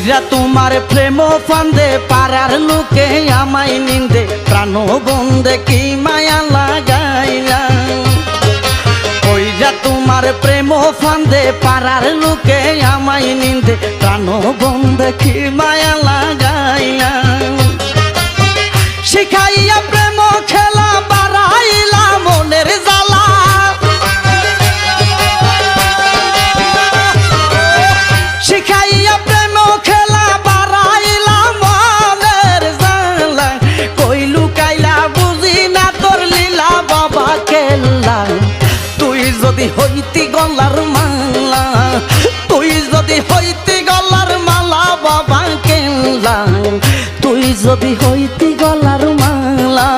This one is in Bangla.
পইরা তোমার প্রেম ফান্দে পাড়ার লোকে আমায় নিন্দে প্রাণ বন্দে কি মায়া লাগাইলা পইরা তোমার প্রেম ফান্দে পাড়ার লোকে আমায় নিন্দে প্রাণ বন্দে কি মায়া লাগাইলা শিখাইয়া প্রেম খেলা বাড়াইলা মনের জ্বালা শিখাইয়া প্রেম খেলা বাড়াইলা মনের জ্বালা কই লুকাইলা বুঝি না তোর লীলা বাবা কেল্লা তুই যদি হইতি গলার মালা তুই যদি হইতি গলার মালা বাবা কেল্লা তুই যদি হইতি গলার মালা